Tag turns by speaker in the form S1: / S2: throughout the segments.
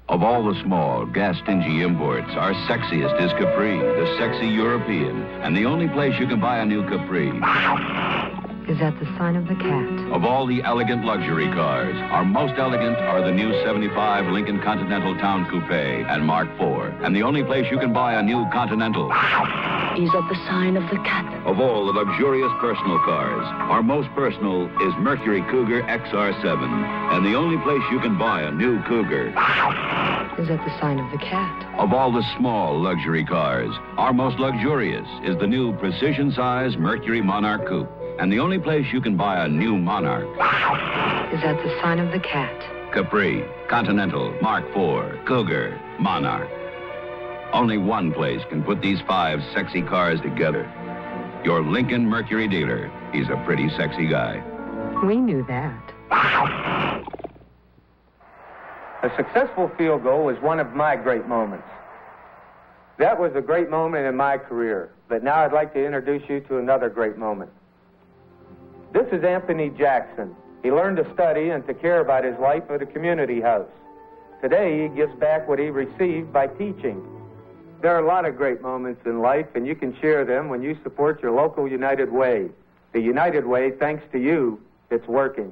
S1: Of all the small, gas-stingy imports, our sexiest is Capri, the sexy European. And the only place you can buy a new Capri
S2: is at the sign of the cat.
S1: Of all the elegant luxury cars, our most elegant are the new 75 Lincoln Continental Town Coupe and Mark IV. And the only place you can buy a new Continental
S2: is at the sign of the cat.
S1: Of all the luxurious personal cars, our most personal is Mercury Cougar XR7. And the only place you can buy a new Cougar
S2: is at the sign of the cat.
S1: Of all the small luxury cars, our most luxurious is the new precision-size Mercury Monarch Coupe. And the only place you can buy a new Monarch
S2: is at the sign of the cat.
S1: Capri, Continental, Mark IV, Cougar, Monarch. Only one place can put these 5 sexy cars together. Your Lincoln Mercury dealer. He's a pretty sexy guy.
S2: We knew that.
S3: A successful field goal is one of my great moments. That was a great moment in my career, but now I'd like to introduce you to another great moment. This is Anthony Jackson. He learned to study and to care about his life at a community house. Today, he gives back what he received by teaching. There are a lot of great moments in life, and you can share them when you support your local United Way. The United Way, thanks to you, it's working.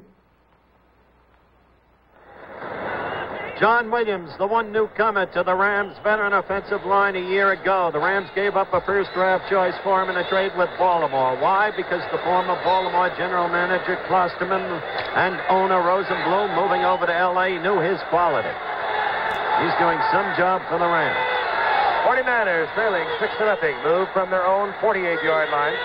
S4: John Williams, the one newcomer to the Rams' veteran offensive line a year ago. The Rams gave up a first-draft choice for him in a trade with Baltimore. Why? Because the former Baltimore general manager Klosterman and owner Rosenblum, moving over to L.A., knew his quality. He's doing some job for the Rams.
S5: 49ers trailing 6-0, move from their own 48-yard line.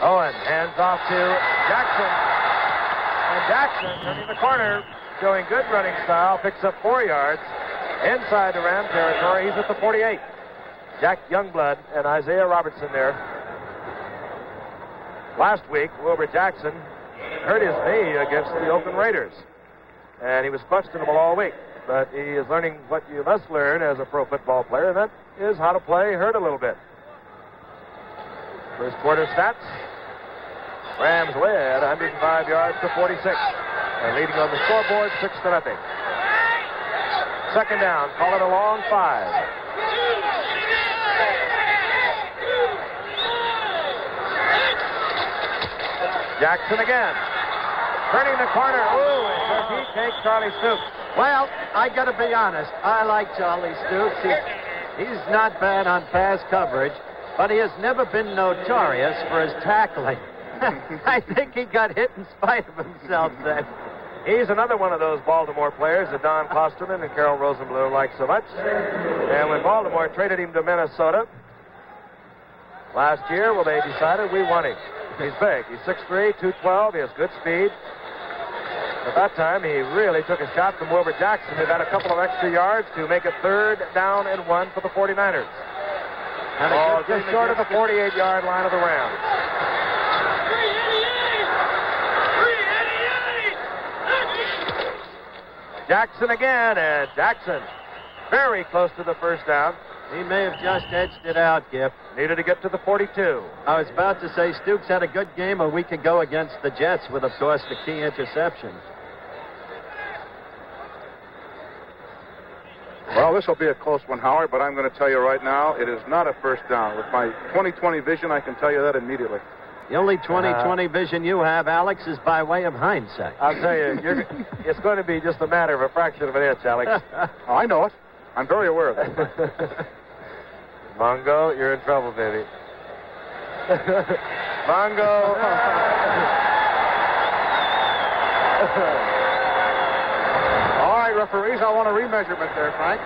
S5: Owen hands off to Jackson. And Jackson, turning the corner, showing good running style, picks up 4 yards inside the Ram territory. He's at the 48. Jack Youngblood and Isaiah Robertson there. Last week, Wilbur Jackson hurt his knee against the Oakland Raiders, and he was questionable all week. But he is learning what you must learn as a pro football player, and that is how to play hurt a little bit. First quarter stats. Rams led 105 yards to 46. And leading on the scoreboard, 6-0. Second down, call it a long 5. Jackson again. Turning the corner. Ooh, and does he take Charlie Stoops?
S4: Well, I got to be honest. I like Charlie Stoops. He's not bad on pass coverage, but he has never been notorious for his tackling. I think he got hit in spite of himself then.
S5: He's another one of those Baltimore players that Don Klosterman and Carol Rosenblum like so much. And when Baltimore traded him to Minnesota last year, well, they decided we want him. He's big. He's 6'3", 212. He has good speed. At that time, he really took a shot from Wilbur Jackson, who got a couple of extra yards to make it 3rd down and 1 for the 49ers. And ball just short of the 48-yard line of the Rams. Jackson again, and Jackson very close to the first down.
S4: He may have just edged it out, Giff.
S5: Needed to get to the 42.
S4: I was about to say Stoops had a good game a week ago against the Jets with, of course, the key interception.
S6: Well, this will be a close one, Howard, but I'm going to tell you right now, it is not a first down. With my 20/20 vision, I can tell you that immediately.
S4: The only 20/20 vision you have, Alex, is by way of hindsight.
S5: I'll tell you, it's going to be just a matter of a fraction of an inch, Alex.
S6: Oh, I know it. I'm very aware of it.
S5: Mongo, you're in trouble, baby. Mongo.
S6: All right, referees, I want a remeasurement there, Frank.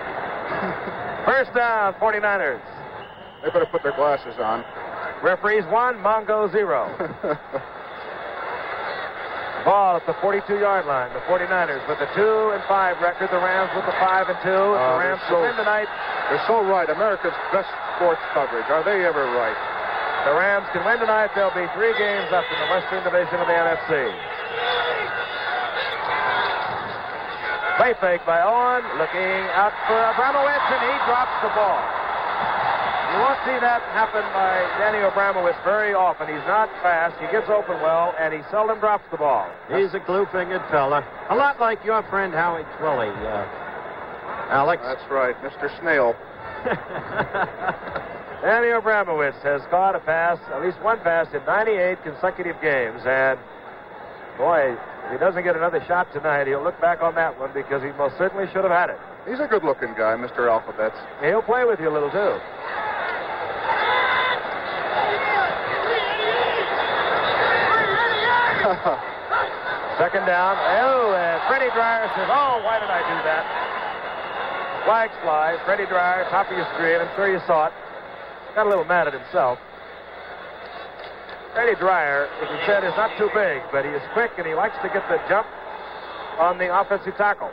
S5: First down, 49ers.
S6: They better put their glasses on.
S5: Referees 1, Mongo 0. Ball at the 42-yard line. The 49ers with the 2-5 record. The Rams with the 5-2. The Rams win tonight.
S6: They're so right. America's best sports coverage. Are they ever right?
S5: The Rams can win tonight. There'll be 3 games left in the Western Division of the NFC. Play fake by Owen. Looking out for Abramowitz, and he drops the ball. You won't see that happen by Danny Abramowitz very often. He's not fast. He gets open well, and he seldom drops the ball.
S4: He's a glue-fingered fella. A lot like your friend Howie Twilley, Alex.
S6: That's right, Mr. Snail.
S5: Danny Abramowitz has caught a pass, at least one pass, in 98 consecutive games. And, boy, if he doesn't get another shot tonight, he'll look back on that one because he most certainly should have had it.
S6: He's a good-looking guy, Mr. Alphabets.
S5: He'll play with you a little, too. Second down. Oh, and Freddie Dryer says, oh, why did I do that? Flags fly. Freddie Dryer, top of your screen. I'm sure you saw it. Got a little mad at himself. Freddie Dryer, as he said, is not too big, but he is quick and he likes to get the jump on the offensive tackle.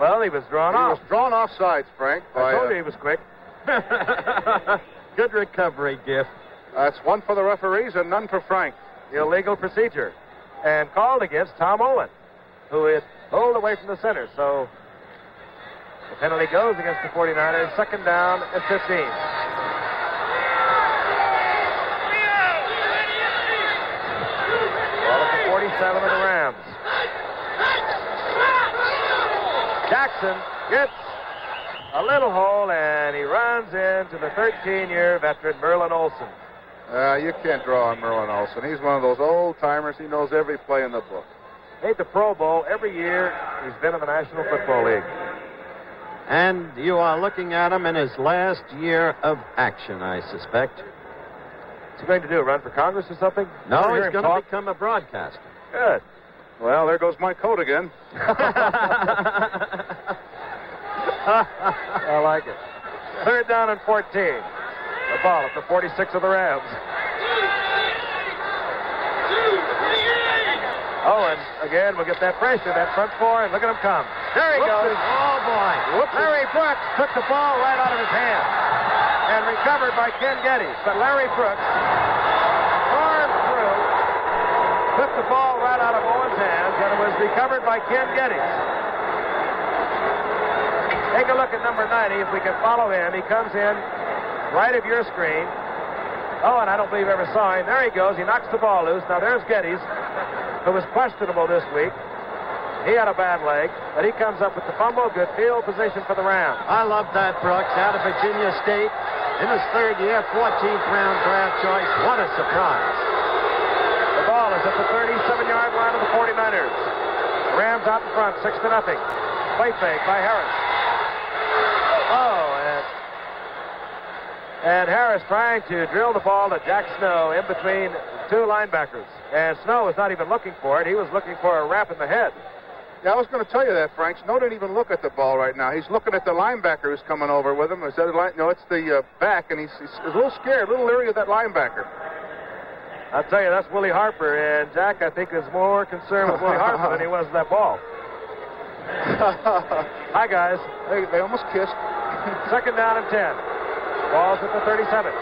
S5: Well, he was drawn off.
S6: He was drawn off sides, Frank.
S5: I told you he was quick.
S4: Good recovery, Giff.
S6: That's one for the referees and none for Frank.
S5: Illegal procedure. And called against Tom Olin, who is pulled away from the center. So the penalty goes against the 49ers. Second down and 15. Ball at the 47 of the Rams. Jackson gets a little hole, and he runs into the 13-year veteran Merlin Olsen.
S6: You can't draw on Merlin Olsen. He's one of those old-timers. He knows every play in the book.
S5: Made the Pro Bowl every year he's been in the National Football League.
S4: And you are looking at him in his last year of action, I suspect.
S5: What's he going to do, run for Congress or something?
S4: No, he's going to become a broadcaster.
S5: Good.
S6: Well, there goes my coat again.
S5: I like it. Third down and 14. The ball at the 46 of the Rams. Owen, again, will get that pressure, that front four, and look at him come. There he goes.
S4: Oh, boy.
S5: Larry Brooks took the ball right out of his hand and recovered by Ken Geddes. But Larry Brooks stormed through, took the ball right out of Owen's hands, and it was recovered by Ken Geddes. Take a look at number 90, if we can follow him. He comes in right of your screen. Oh, and I don't believe I ever saw him. There he goes. He knocks the ball loose. Now there's Geddes, who was questionable this week. He had a bad leg, but he comes up with the fumble. Good field position for the Rams.
S4: I love that, Brooks, out of Virginia State. In his third year, 14th round draft choice. What a surprise.
S5: The ball is at the 37-yard line of the 49ers. The Rams out in front, 6-0. Play fake by Harris. Oh, and Harris trying to drill the ball to Jack Snow in between two linebackers. And Snow was not even looking for it. He was looking for a rap in the head.
S6: Yeah, I was going to tell you that, Frank. Snow didn't even look at the ball right now. He's looking at the linebacker who's coming over with him. It's the back, and he's a little scared, a little leery of that linebacker.
S5: I'll tell you, that's Willie Harper. And Jack, I think, is more concerned with Willie Harper than he was with that ball. Hi, guys.
S6: They almost kissed.
S5: Second down and 10. Ball's at the 37.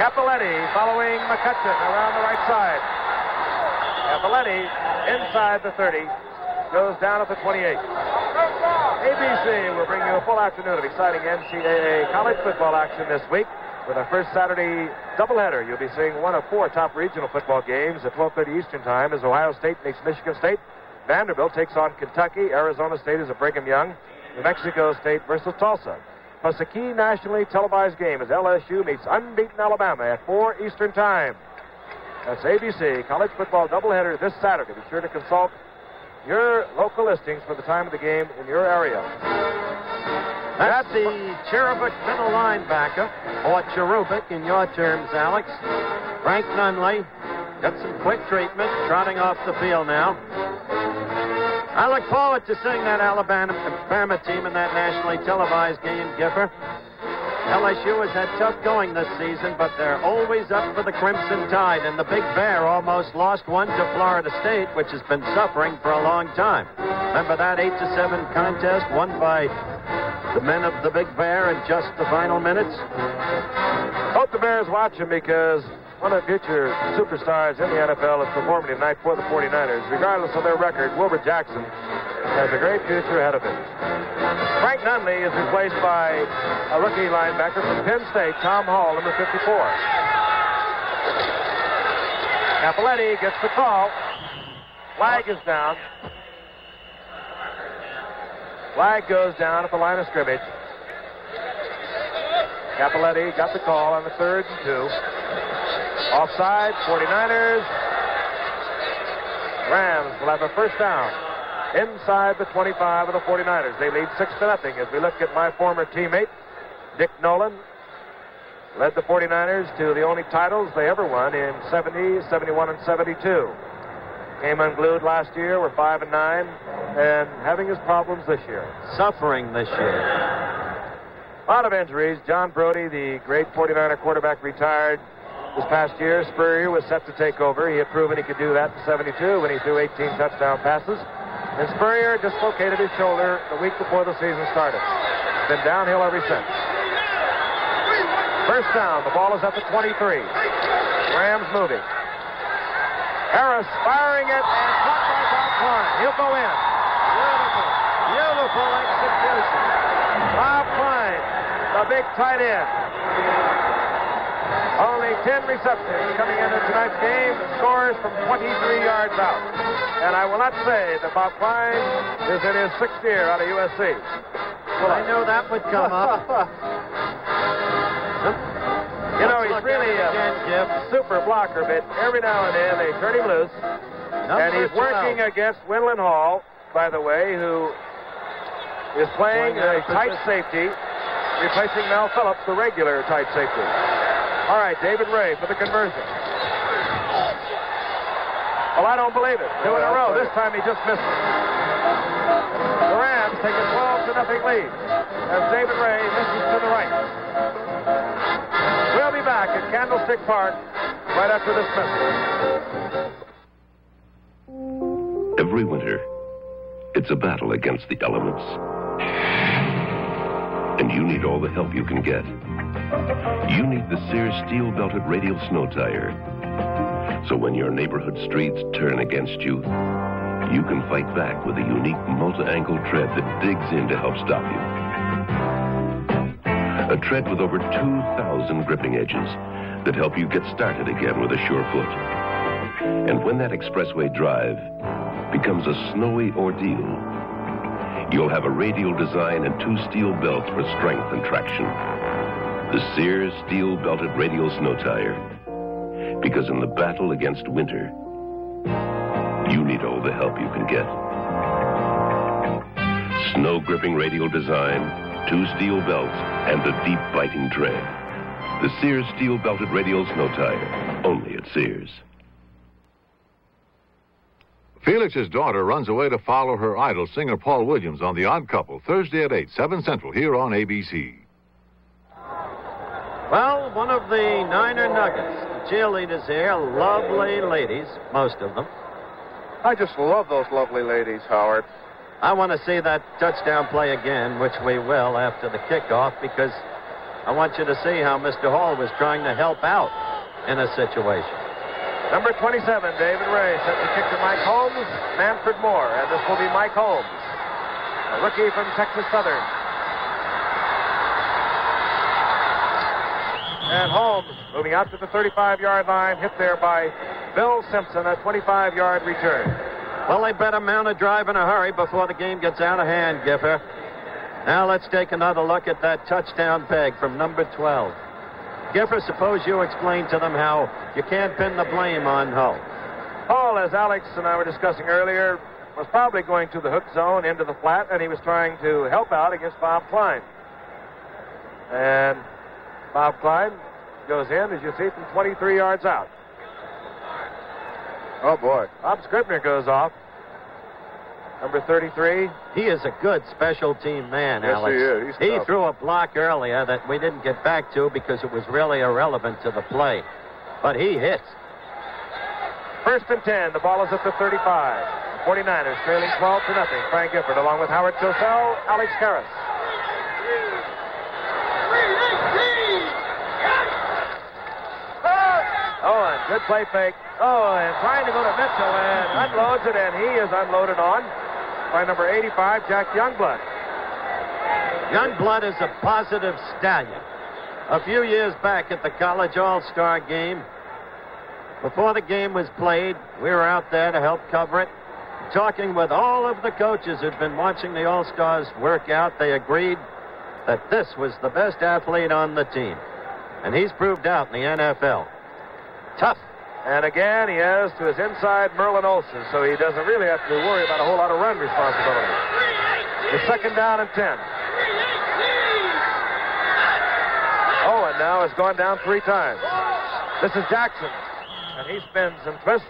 S5: Cappelletti following McCutcheon around the right side. Cappelletti inside the 30. Goes down at the 28. ABC will bring you a full afternoon of exciting NCAA college football action this week. With our first Saturday doubleheader, you'll be seeing one of four top regional football games at 12:30 Eastern Time as Ohio State meets Michigan State. Vanderbilt takes on Kentucky. Arizona State is at Brigham Young. New Mexico State versus Tulsa. Plus a key nationally televised game as LSU meets unbeaten Alabama at 4 Eastern Time. That's ABC college football doubleheader this Saturday. Be sure to consult your local listings for the time of the game in your area.
S4: That's the cherubic middle linebacker, or cherubic in your terms, Alex. Frank Nunley got some quick treatment, trotting off the field now. I look forward to seeing that Alabama team in that nationally televised game, Giffer. LSU has had tough going this season, but they're always up for the Crimson Tide, and the Big Bear almost lost one to Florida State, which has been suffering for a long time. Remember that 8-7 contest won by the men of the Big Bear in just the final minutes?
S5: Hope the Bears watch him because one of the future superstars in the NFL is performing tonight for the 49ers. Regardless of their record, Wilbur Jackson has a great future ahead of him. Frank Nunley is replaced by a rookie linebacker from Penn State, Tom Hall, number 54. Capoletti gets the call. Flag is down. Flag goes down at the line of scrimmage. Capoletti got the call on the 3rd and 2. Offside, 49ers. Rams will have a first down inside the 25 of the 49ers. They lead 6-0 as we look at my former teammate, Dick Nolan. Led the 49ers to the only titles they ever won in 70, 71, and 72. Came unglued last year, were 5-9, and having his problems this year.
S4: Suffering this year.
S5: A lot of injuries. John Brody, the great 49er quarterback, retired this past year. Spurrier was set to take over. He had proven he could do that in 72 when he threw 18 touchdown passes. And Spurrier dislocated his shoulder the week before the season started. Been downhill ever since. First down. The ball is at the 23. Rams moving. Harris firing it and caught by Bob Klein. He'll go in. Beautiful. Beautiful execution. Bob Klein, the big tight end. Only 10 receptions coming into tonight's game. Scores from 23 yards out. And I will not say that Bob Klein is in his 6th year out of USC.
S4: Well, I knew that would come up.
S5: You know, he's really a super blocker, but every now and then they turn him loose. And he's working against Winland Hall, by the way, who is playing a tight safety, replacing Mel Phillips, the regular tight safety. All right, David Ray for the conversion. Well, I don't believe it. 2 in a row. This time he just missed it. The Rams take a 12-0 lead as David Ray misses to the right. We'll be back at Candlestick Park right after this message.
S7: Every winter, it's a battle against the elements. And you need all the help you can get. You need the Sears steel-belted radial snow tire. So when your neighborhood streets turn against you, you can fight back with a unique multi-angle tread that digs in to help stop you. A tread with over 2,000 gripping edges that help you get started again with a sure foot. And when that expressway drive becomes a snowy ordeal, you'll have a radial design and 2 steel belts for strength and traction. The Sears steel-belted radial snow tire. Because in the battle against winter, you need all the help you can get. Snow-gripping radial design, 2 steel belts, and a deep biting tread. The Sears steel-belted radial snow tire, only at Sears.
S8: Felix's daughter runs away to follow her idol, singer Paul Williams, on The Odd Couple, Thursday at 8, 7 Central, here on ABC.
S4: Well, one of the Niner Nuggets, the cheerleaders here, lovely ladies, most of them.
S6: I just love those lovely ladies, Howard.
S4: I want to see that touchdown play again, which we will after the kickoff, because I want you to see how Mr. Hall was trying to help out in a situation.
S5: Number 27, David Ray, set to kick to Mike Holmes, Manfred Moore, and this will be Mike Holmes, a rookie from Texas Southern. And Holmes moving out to the 35-yard line, hit there by Bill Simpson, a 25-yard return.
S4: Well, they better mount a drive in a hurry before the game gets out of hand, Giffer. Now let's take another look at that touchdown peg from number 12. Giffer, suppose you explain to them how you can't pin the blame on Hull.
S5: Hull, as Alex and I were discussing earlier, was probably going to the hook zone into the flat, and he was trying to help out against Bob Klein. And Bob Klein goes in, as you see, from 23 yards out.
S6: Oh, boy.
S5: Bob Scribner goes off. Number 33.
S4: He is a good special team man,
S6: yes,
S4: Alex.
S6: He is. He's
S4: he
S6: tough.
S4: threw a block earlier that we didn't get back to because it was really irrelevant to the play. But he hits.
S5: First and 10. The ball is at the 35. 49ers trailing 12-0. Frank Gifford along with Howard Cosell, Alex Karras. Good play fake. Oh, and trying to go to Mitchell and unloads it, and he is unloaded on by number 85, Jack Youngblood.
S4: Youngblood is a positive stallion. A few years back at the College All-Star game, before the game was played, we were out there to help cover it, talking with all of the coaches who'd been watching the All-Stars work out. They agreed that this was the best athlete on the team. And he's proved out in the NFL. Tough.
S5: And again, he has to his inside Merlin Olsen, so he doesn't really have to worry about a whole lot of run responsibility. The 2nd down and 10. Owen now has gone down 3 times. This is Jackson, and he spins and twists.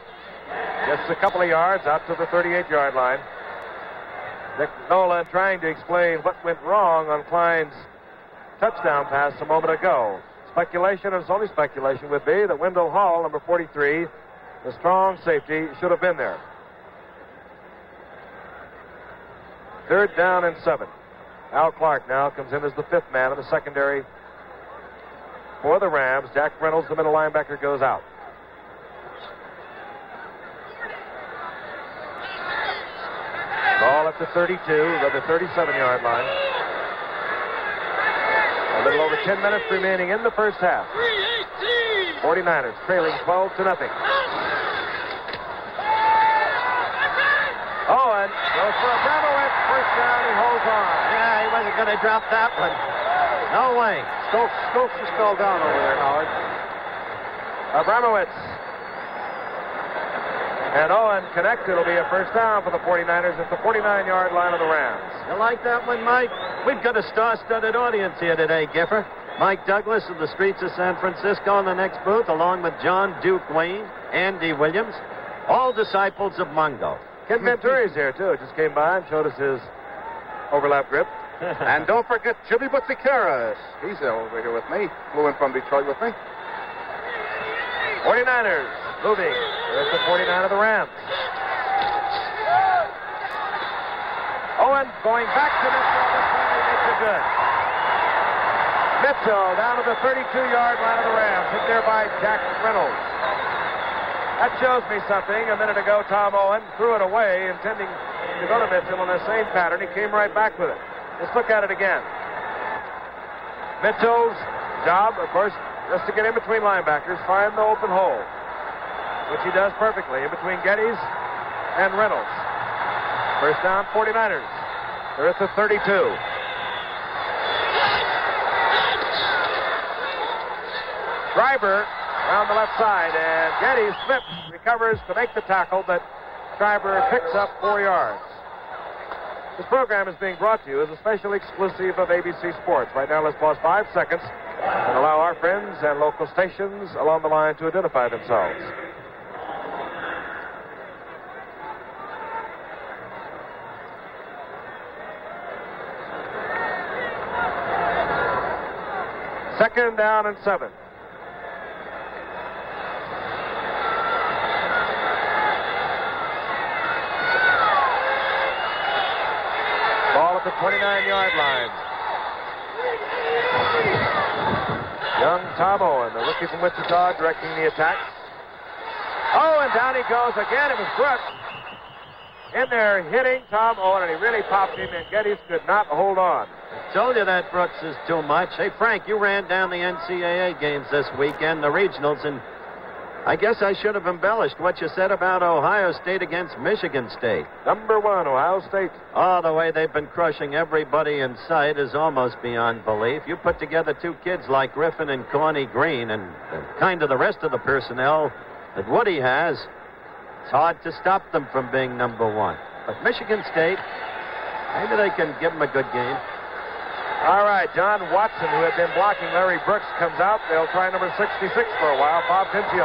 S5: Gets a couple of yards out to the 38-yard line. Dick Nolan trying to explain what went wrong on Klein's touchdown pass a moment ago. Speculation, and it's only speculation, would be that Wendell Hall, number 43, the strong safety, should have been there. 3rd down and 7. Al Clark now comes in as the 5th man in the secondary for the Rams. Jack Reynolds, the middle linebacker, goes out. Ball at the 32, the 37-yard line. A little over 10 minutes remaining in the first half. 49ers trailing 12-0. Owen goes for a Abramowitz. First down, he holds on.
S4: Yeah, he wasn't going to drop that one. No way.
S6: Stokes is fell down over there, Howard.
S5: Abramowitz. And Owen connected. It'll be a first down for the 49ers at the 49-yard line of the Rams.
S4: You like that one, Mike? We've got a star-studded audience here today, Giffer. Mike Douglas of the streets of San Francisco in the next booth, along with John Duke Wayne, Andy Williams, all disciples of Mungo.
S5: Ken Venturi's here, too. Just came by and showed us his overlap grip.
S6: And don't forget Jimmy Butticaris. He's over here with me. Flew in from Detroit with me.
S5: 49ers moving. There's the 49 of the Rams. Owen going back to Mitchell. This time he makes it good. Mitchell down to the 32-yard line of the Rams. Hit there by Jack Reynolds. That shows me something. A minute ago, Tom Owen threw it away, intending to go to Mitchell in the same pattern. He came right back with it. Let's look at it again. Mitchell's job, of course, just to get in between linebackers, find the open hole, which he does perfectly, in between Geddes and Reynolds. First down, 49ers. They're at the 32. Schreiber around the left side, and Geddes slips, recovers to make the tackle, but Schreiber picks up 4 yards. This program is being brought to you as a special exclusive of ABC Sports. Right now, let's pause 5 seconds and allow our friends and local stations along the line to identify themselves. Second down and 7. Ball at the 29-yard line. Young Tom Owen, the rookie from Wichita, directing the attack. Oh, and down he goes again. It was Brooks in there hitting Tom Owen, and he really popped him, and Geddes could not hold on.
S4: I told you that Brooks is too much. Hey, Frank, you ran down the NCAA games this weekend, the regionals, and I guess I should have embellished what you said about Ohio State against Michigan State.
S5: Number 1, Ohio State.
S4: Oh, the way they've been crushing everybody in sight is almost beyond belief. You put together 2 kids like Griffin and Corny Green and kind of the rest of the personnel that Woody has, it's hard to stop them from being number 1. But Michigan State, maybe they can give them a good game.
S5: All right, John Watson, who had been blocking Larry Brooks, comes out. They'll try number 66 for a while, Bob Pincion.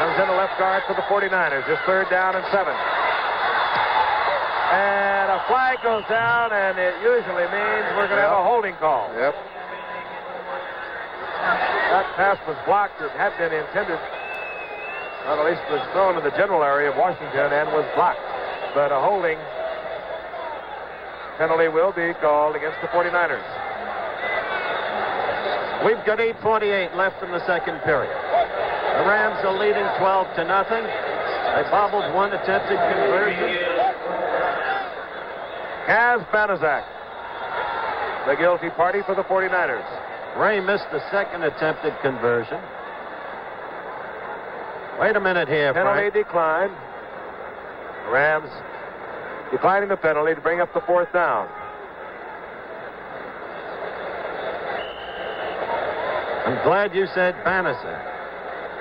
S5: Comes in the left guard for the 49ers. It's third down and 7. And a flag goes down, and it usually means we're going to have a holding call.
S6: Yep.
S5: That pass was blocked. It had been intended, or at least was thrown in the general area of Washington and was blocked. But a holding penalty will be called against the 49ers.
S4: We've got 8:48 left in the second period. The Rams are leading 12-0. They bobbled one attempted conversion.
S5: Kaz Banaszak, the guilty party for the 49ers.
S4: Ray missed the second attempted conversion. Wait a minute here,
S5: Penalty
S4: Frank.
S5: declined. Rams declining the penalty to bring up the 4th down.
S4: I'm glad you said Banaszak,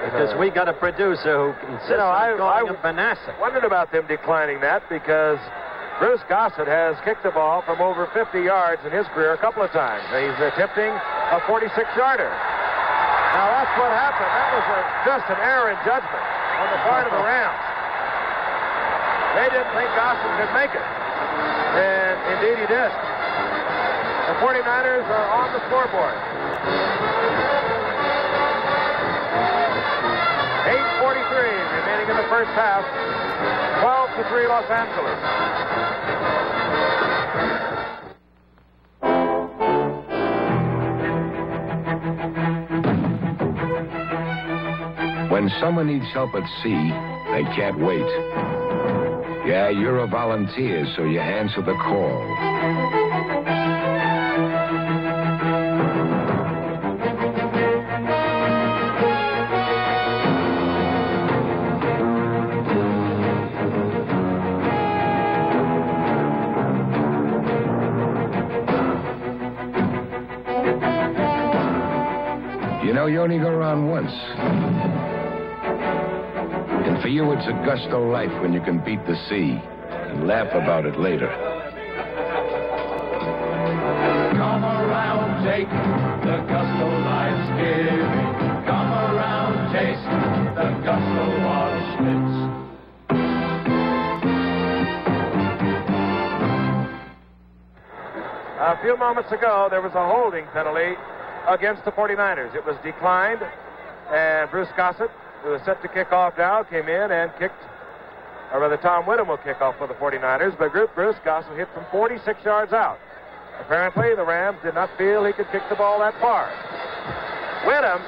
S4: because we got a producer who insists on calling him Banaszak.
S5: Wondered about them declining that because Bruce Gossett has kicked the ball from over 50 yards in his career a couple of times. He's attempting a 46-yarder. Now, that's what happened. That was just an error in judgment on the part of the Rams. They didn't think Gossett could make it. And indeed he did. The 49ers are on the scoreboard. 8:43 remaining in the first half. 12-3 Los Angeles.
S1: When someone needs help at sea, they can't wait. Yeah, you're a volunteer, so you answer the call. You know, you only go around once. And for you, it's a gusto life when you can beat the sea and laugh about it later.
S9: Come around, take the gusto life's giving. Come around, taste the gusto of Schlitz.
S5: A few moments ago, there was a holding penalty against the 49ers. It was declined, and Bruce Gossett, who was set to kick off now, came in and kicked, or rather Tom Whittam will kick off for the 49ers, but Bruce Gossett hit from 46 yards out. Apparently, the Rams did not feel he could kick the ball that far. Whittam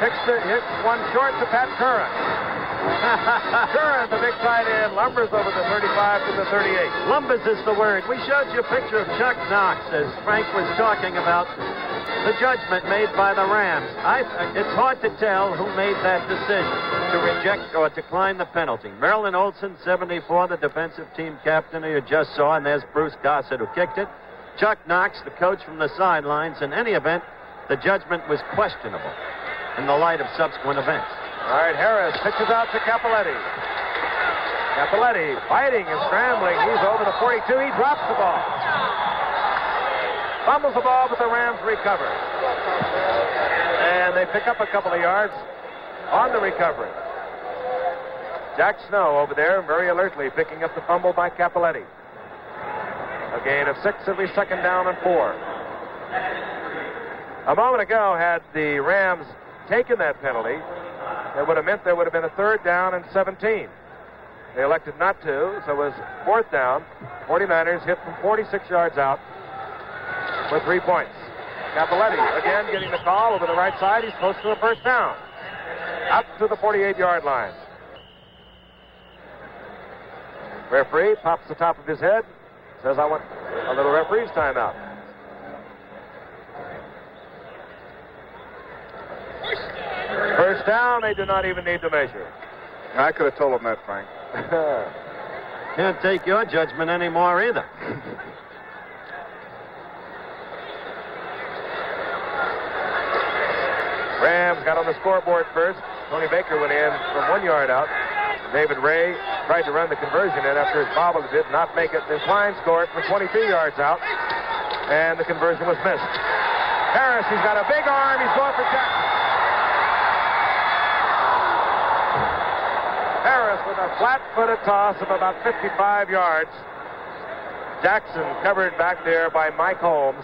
S5: hits one short to Pat Curran. Curran, the big tight end, lumbers over the 35 to the 38.
S4: Lumbers is the word. We showed you a picture of Chuck Knox as Frank was talking about the judgment made by the Rams. It's hard to tell who made that decision to reject or decline the penalty. Marilyn Olson, 74, the defensive team captain who you just saw, and there's Bruce Gossett who kicked it. Chuck Knox, the coach from the sidelines. In any event, the judgment was questionable in the light of subsequent events.
S5: All right, Harris pitches out to Cappelletti. Cappelletti fighting and scrambling. He's over the 42. He drops the ball. Fumbles the ball, but the Rams recover. And they pick up a couple of yards on the recovery. Jack Snow over there very alertly picking up the fumble by Cappelletti. A gain of 6. It'll be second down and 4. A moment ago, had the Rams taken that penalty, it would have meant there would have been a third down and 17. They elected not to, so it was fourth down. 49ers hit from 46 yards out for 3 points. Cappelletti again getting the call over the right side. He's close to the first down. Up to the 48-yard line. Referee pops the top of his head. Says, I want a little referee's timeout. First down, they do not even need to measure.
S6: I could have told him that, Frank.
S4: Can't take your judgment anymore either.
S5: Rams got on the scoreboard first. Tony Baker went in from 1 yard out. David Ray tried to run the conversion in after his bobble did not make it. Then Klein scored from 23 yards out, and the conversion was missed. Harris, he's got a big arm. He's going for Jackson. Harris with a flat-footed toss of about 55 yards. Jackson covered back there by Mike Holmes.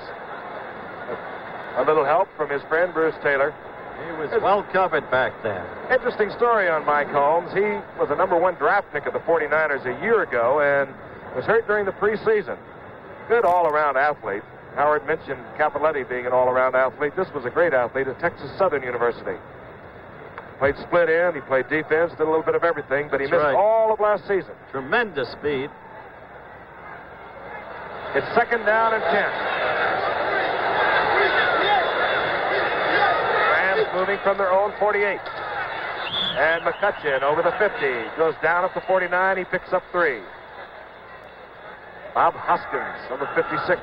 S5: A little help from his friend Bruce Taylor.
S4: He was well covered back there.
S5: Interesting story on Mike Holmes. He was a number 1 draft pick of the 49ers a year ago and was hurt during the preseason. Good all-around athlete. Howard mentioned Cappelletti being an all-around athlete. This was a great athlete at Texas Southern University. Played split end, he played defense, did a little bit of everything, but he
S4: That's
S5: missed
S4: right.
S5: all of last season.
S4: Tremendous speed.
S5: It's second down and 10. Rams moving from their own 48. And McCutcheon over the 50. Goes down at the 49. He picks up 3. Bob Hoskins, number 56.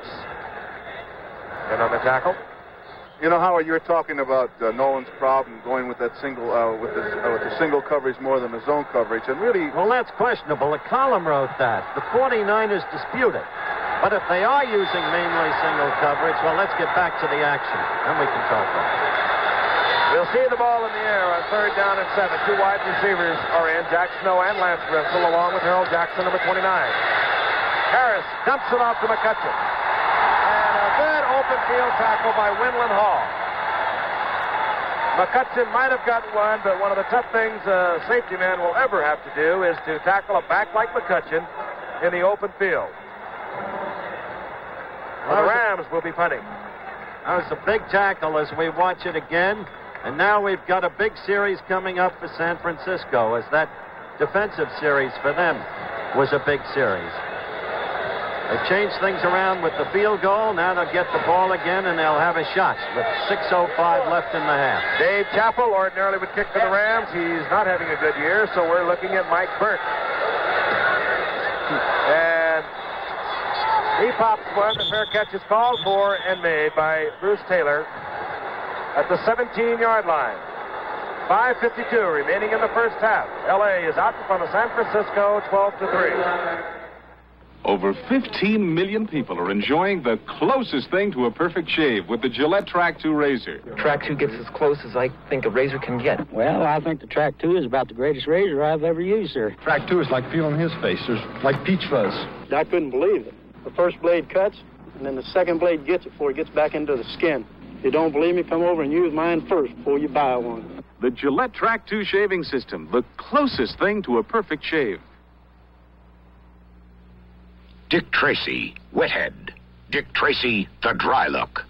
S5: And on the tackle.
S6: You know, Howard, you were talking about Nolan's problem going with that single, with the single coverage more than the zone coverage, and really.
S4: Well, that's questionable. The column wrote that. The 49ers dispute it. But if they are using mainly single coverage, well, let's get back to the action, and we can talk about it.
S5: We'll see the ball in the air on third down and 7. 2 wide receivers are in, Jack Snow and Lance Bristol, along with Harold Jackson, number 29. Harris dumps it off to McCutcheon. And a good open field tackle by Winland Hall. McCutcheon might have gotten one, but one of the tough things a safety man will ever have to do is to tackle a back like McCutcheon in the open field. Well, the Rams will be punting.
S4: That was a big tackle as we watch it again. And now we've got a big series coming up for San Francisco, as that defensive series for them was a big series. They changed things around with the field goal. Now they'll get the ball again, and they'll have a shot with 6:05 left in the half.
S5: Dave Chappell ordinarily would kick for the Rams. He's not having a good year, so we're looking at Mike Burke. And he pops one. The fair catch is called for and made by Bruce Taylor at the 17-yard line. 5:52 remaining in the first half. L.A. is out in front of San Francisco, 12-3.
S10: Over 15 million people are enjoying the closest thing to a perfect shave with the Gillette Track 2 razor.
S11: Track 2 gets as close as I think a razor can get.
S12: Well, I think the Track 2 is about the greatest razor I've ever used, sir.
S13: Track 2 is like feeling his face. There's like peach fuzz.
S12: I couldn't believe it. The first blade cuts, and then the second blade gets it before it gets back into the skin. If you don't believe me, come over and use mine first before you buy one.
S10: The Gillette Track 2 shaving system, the closest thing to a perfect shave.
S14: Dick Tracy, Wethead. Dick Tracy, the dry look.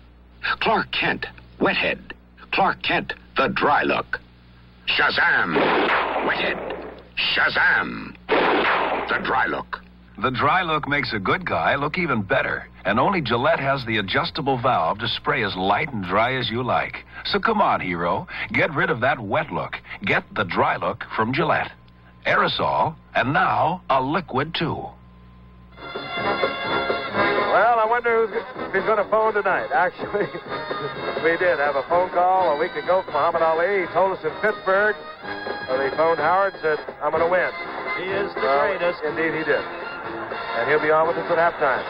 S14: Clark Kent, Wethead. Clark Kent, the dry look. Shazam, Wethead. Shazam, the dry look.
S15: The dry look makes a good guy look even better. And only Gillette has the adjustable valve to spray as light and dry as you like. So come on, hero. Get rid of that wet look. Get the dry look from Gillette. Aerosol, and now a liquid too.
S5: Well, I wonder if he's going to phone tonight. Actually, we did have a phone call a week ago from Muhammad Ali. He told us in Pittsburgh. He phoned Howard, said, I'm going to win.
S4: He is the greatest.
S5: Indeed, he did. And he'll be on with us at halftime.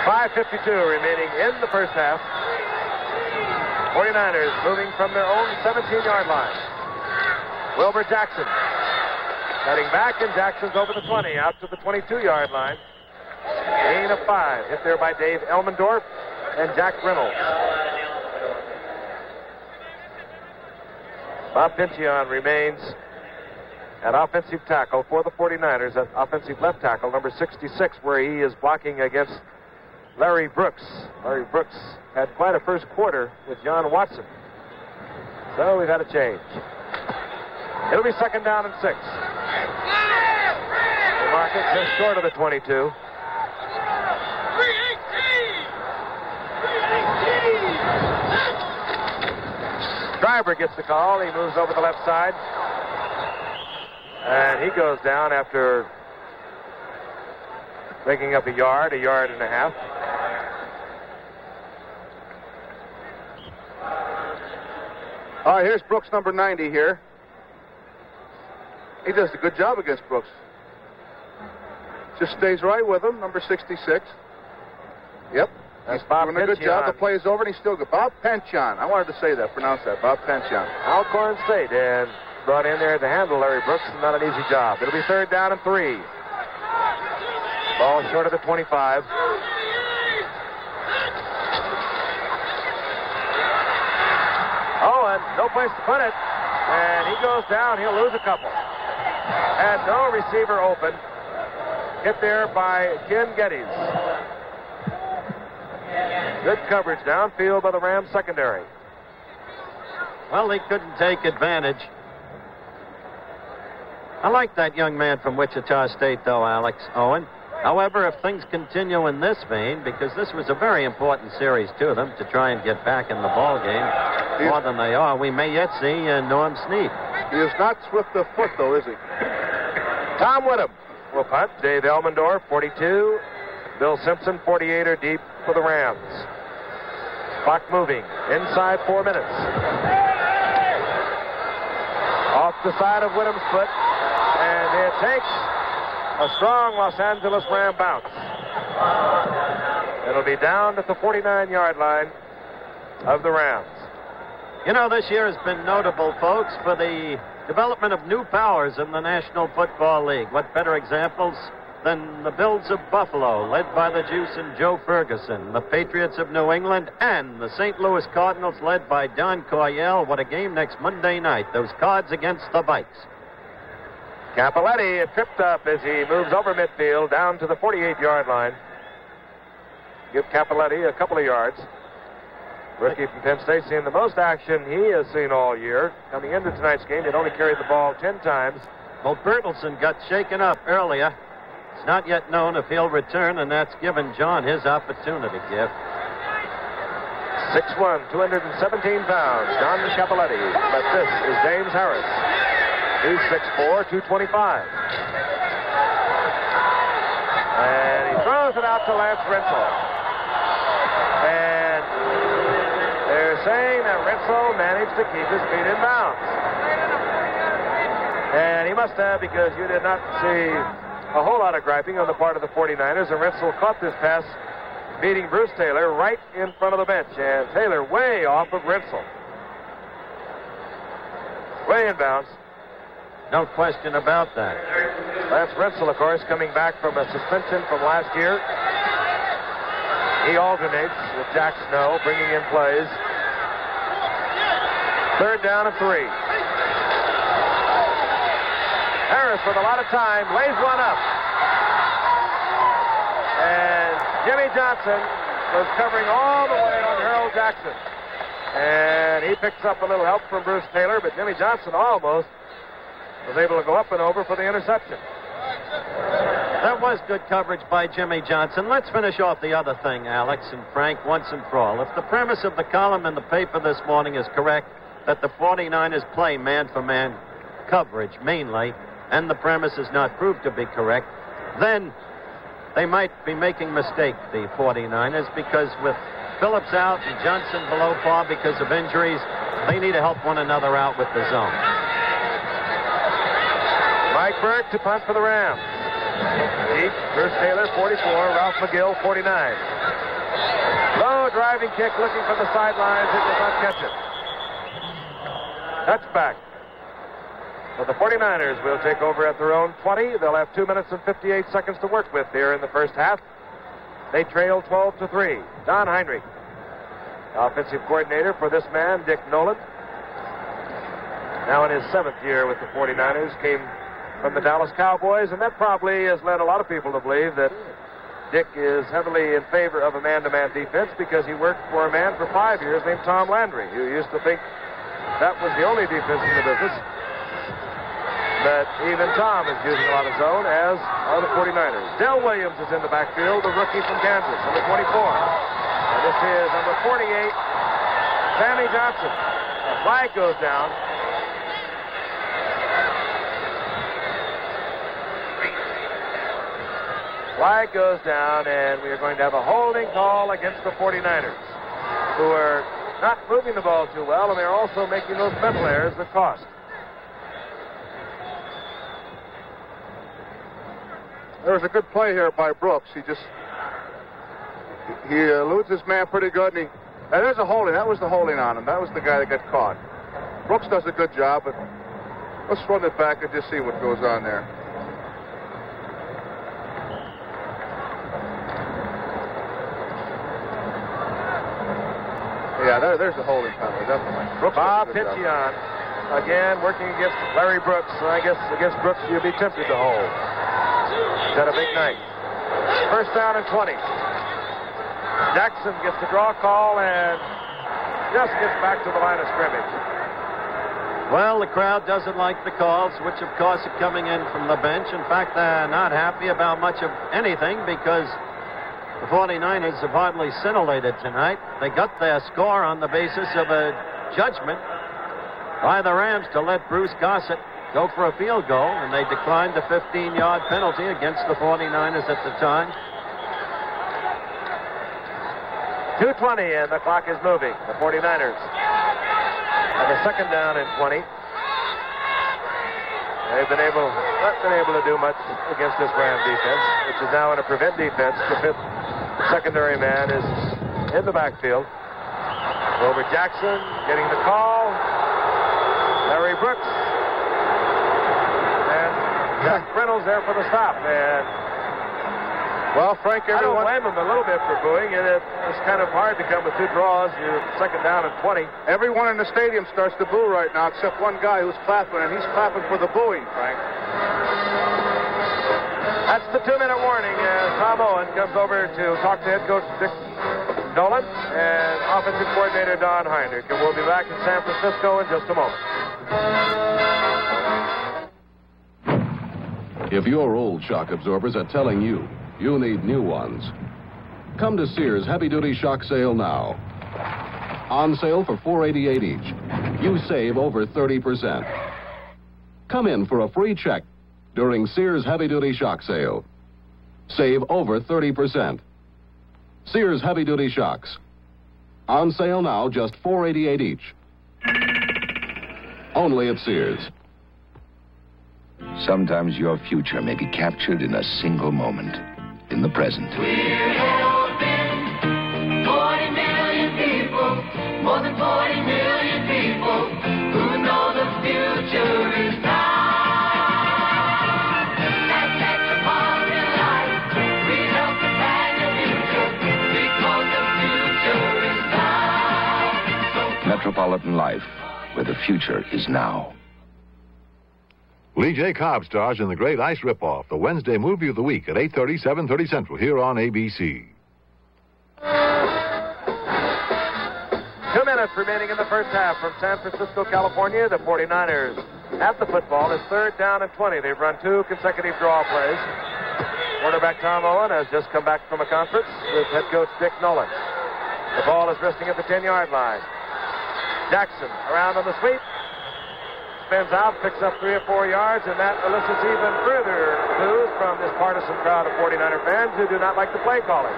S5: 5:52 remaining in the first half. 49ers moving from their own 17-yard line. Wilbur Jackson cutting back, and Jackson's over the 20, out to the 22-yard line. Gain of 5. Hit there by Dave Elmendorf and Jack Reynolds. Bob Pincion remains at offensive tackle for the 49ers, at offensive left tackle, number 66, where he is blocking against Larry Brooks. Larry Brooks had quite a first quarter with John Watson. So we've had a change. It'll be second down and 6. The market just short of the 22. Driver gets the call. He moves over the left side. And he goes down after making up a yard and a half.
S6: All right, here's Brooks, number 90 here. He does a good job against Brooks. Just stays right with him, number 66. Yep.
S5: That's
S6: he's
S5: Bob
S6: doing a good
S5: Penchion.
S6: job. The play is over, and he's still good. Bob Penchion. I wanted to say that. Pronounce that. Bob Penchion.
S5: Alcorn State, and brought in there to handle Larry Brooks. Not an easy job. It'll be third down and 3. Ball short of the 25. Oh, and no place to put it. And he goes down. He'll lose a couple. And no receiver open. Hit there by Ken Geddes. Good coverage downfield by the Rams secondary.
S4: Well, he couldn't take advantage. I like that young man from Wichita State, though, Alex Owen. However, if things continue in this vein, because this was a very important series to them to try and get back in the ball game more than they are, we may yet see Norm Snead.
S6: He is not swift of foot, though, is he?
S5: Tom Whittam will punt. Dave Elmendorf, 42. Bill Simpson, 48 are deep for the Rams. Clock moving. Inside 4 minutes. Off the side of Whittam's foot. And it takes a strong Los Angeles Ram bounce. It'll be down at the 49-yard line of the Rams.
S4: You know, this year has been notable, folks, for the development of new powers in the National Football League. What better examples than the Bills of Buffalo, led by the Juice and Joe Ferguson, the Patriots of New England, and the St. Louis Cardinals, led by Don Coryell. What a game next Monday night. Those Cards against the Vikes.
S5: Cappelletti tripped up as he moves over midfield down to the 48-yard line. Give Cappelletti a couple of yards. Rookie from Penn State seeing the most action he has seen all year. Coming into tonight's game, he'd only carried the ball 10 times.
S4: Well, Bertelsen got shaken up earlier. It's not yet known if he'll return, and that's given John his opportunity, Giff.
S5: 6'1", 217 pounds, John Cappelletti. But this is James Harris. He's 6'4", 225. And he throws it out to Lance Rensel. And they're saying that Rensel managed to keep his feet in bounds. And he must have, because you did not see a whole lot of griping on the part of the 49ers. And Rensel caught this pass, beating Bruce Taylor right in front of the bench. And Taylor way off of Rensel. Way in bounds.
S4: No question about that.
S5: Lance Rensel, of course, coming back from a suspension from last year. He alternates with Jack Snow, bringing in plays. 3rd down and 3. Harris, with a lot of time, lays one up. And Jimmy Johnson was covering all the way on Harold Jackson. And he picks up a little help from Bruce Taylor, but Jimmy Johnson almost was able to go up and over for the interception.
S4: That was good coverage by Jimmy Johnson. Let's finish off the other thing, Alex and Frank, once and for all. If the premise of the column in the paper this morning is correct, that the 49ers play man-for-man coverage mainly, and the premise is not proved to be correct, then they might be making a mistake, the 49ers, because with Phillips out and Johnson below par because of injuries, they need to help one another out with the zone.
S5: Mike Berg to punt for the Rams. Deep, Bruce Taylor, 44, Ralph McGill, 49. Low driving kick looking for the sidelines. It does not catch it. Touchback. So the 49ers will take over at their own 20. They'll have 2 minutes and 58 seconds to work with here in the first half. They trail 12-3. Don Heinrich, offensive coordinator for this man, Dick Nolan. Now in his 7th year with the 49ers, came from the Dallas Cowboys, and that probably has led a lot of people to believe that Dick is heavily in favor of a man-to-man defense because he worked for a man for 5 years named Tom Landry, who used to think that was the only defense in the business. But even Tom is using a lot of zone, as are the 49ers. Del Williams is in the backfield, the rookie from Kansas, number 24. And this is number 48, Sammy Johnson. A flag goes down. Flag goes down, and we are going to have a holding call against the 49ers, who are not moving the ball too well, and they're also making those mental errors that cost.
S6: There was a good play here by Brooks. He eludes his man pretty good, and there's a holding. That was the holding on him. That was the guy that got caught. Brooks does a good job, but let's run it back and just see what goes on there. Yeah, there's a holding penalty, definitely. Brooks
S5: Bob Piccion, again, working against Larry Brooks. I guess against Brooks, you'll be tempted to hold. He's had a big night. 1st down and 20. Jackson gets the draw call and just gets back to the line of scrimmage.
S4: Well, the crowd doesn't like the calls, which of course are coming in from the bench. In fact, they're not happy about much of anything because the 49ers have hardly scintillated tonight. They got their score on the basis of a judgment by the Rams to let Bruce Gossett go for a field goal, and they declined the 15-yard penalty against the 49ers at the time.
S5: 2:20 and the clock is moving. The 49ers have a second down and 20. They've not been able to do much against this Ram defense, which is now in a prevent defense. The fifth secondary man is in the backfield. Robert Jackson getting the call. Larry Brooks. And Jack Reynolds there for the stop. And
S6: well, Frank,
S5: I don't blame him a little bit for booing. It's kind of hard to come with two draws. You're second down and 20.
S6: Everyone in the stadium starts to boo right now, except one guy who's clapping, and he's clapping for the booing, Frank.
S5: That's the 2-minute warning as Tom Owen comes over to talk to head coach Dick Nolan and offensive coordinator Don Heinrich. And we'll be back in San Francisco in just a moment.
S16: If your old shock absorbers are telling you need new ones, come to Sears Heavy Duty Shock Sale now. On sale for $4.88 each. You save over 30%. Come in for a free check during Sears Heavy Duty Shock Sale. Save over 30%. Sears Heavy Duty Shocks. On sale now, just $4.88 each. Only at Sears.
S1: Sometimes your future may be captured in a single moment, in the present.
S9: We're helping 40 million people, more than 40 million people, who know the future is now. At Metropolitan Life, we help to plan the future, because the future is now.
S1: Metropolitan Life, where the future is now.
S8: Lee J. Cobb stars in The Great Ice Ripoff, the Wednesday movie of the week at 8:30, 7:30 Central, here on ABC.
S5: 2 minutes remaining in the first half from San Francisco, California. The 49ers at the football. It's third down and 20. They've run two consecutive draw plays. Quarterback Tom Owen has just come back from a conference with head coach Dick Nolan. The ball is resting at the 10-yard line. Jackson around on the sweep. Spins out, picks up 3 or 4 yards, and that elicits even further booze from this partisan crowd of 49er fans who do not like the play calling,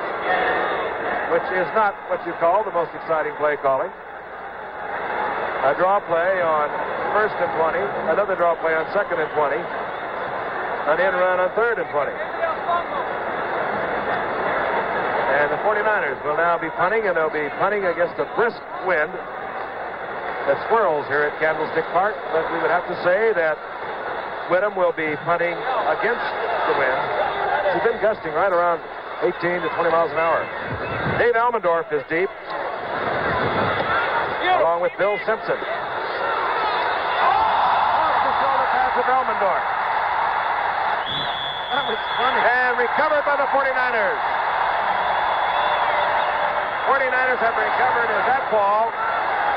S5: which is not what you call the most exciting play calling. A draw play on first and 20, another draw play on second and 20, an in run on third and 20. And the 49ers will now be punting, and they'll be punting against a brisk wind that swirls here at Candlestick Park, but we would have to say that Whittam will be punting against the wind. It's been gusting right around 18 to 20 miles an hour. Dave Elmendorf is deep, along with Bill Simpson. Off the shoulder pass of Elmendorf. That was funny. And recovered by the 49ers. 49ers have recovered as that ball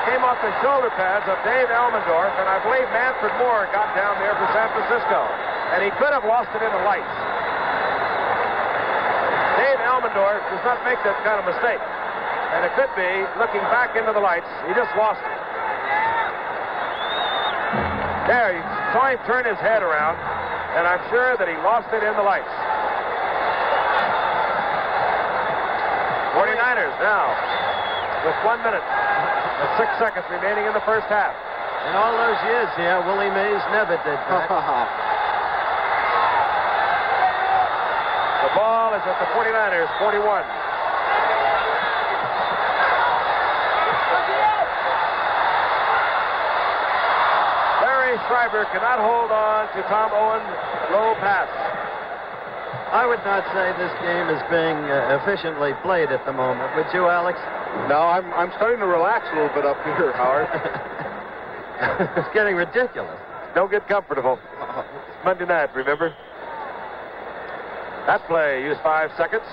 S5: came off the shoulder pads of Dave Elmendorf, and I believe Manfred Moore got down there for San Francisco, and he could have lost it in the lights. Dave Elmendorf does not make that kind of mistake, and it could be looking back into the lights. He just lost it. There, you saw him turn his head around, and I'm sure that he lost it in the lights. 49ers now with 1 minute. 6 seconds remaining in the first half.
S4: In all those years here, Willie Mays never did that.
S5: The ball is at the 49ers, 41. Larry Schreiber cannot hold on to Tom Owen's low pass.
S4: I would not say this game is being efficiently played at the moment. Would you, Alex?
S6: No, I'm starting to relax a little bit up here, Howard.
S4: It's getting ridiculous.
S5: Don't get comfortable. It's Monday night, remember? That play used 5 seconds.